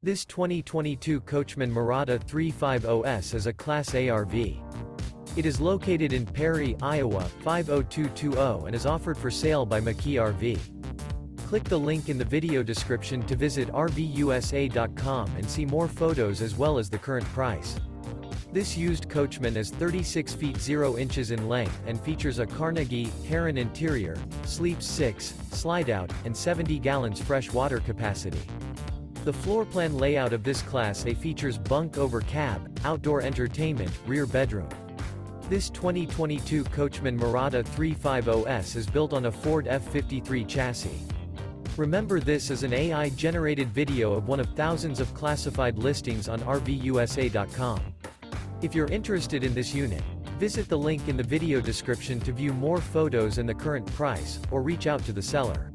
This 2022 Coachmen Mirada 35OS is a Class A RV. It is located in Perry, Iowa, 50220 and is offered for sale by McKee RV. Click the link in the video description to visit RVUSA.com and see more photos as well as the current price. This used Coachman is 36 feet 0 inches in length and features a Carnegie, Heron interior, sleeps 6, Slideout, and 70 gallons fresh water capacity. The floor plan layout of this Class A features bunk over cab, outdoor entertainment, rear bedroom. This 2022 Coachmen Mirada 35OS is built on a Ford F53 chassis. Remember, this is an AI-generated video of one of thousands of classified listings on RVUSA.com. If you're interested in this unit, visit the link in the video description to view more photos and the current price, or reach out to the seller.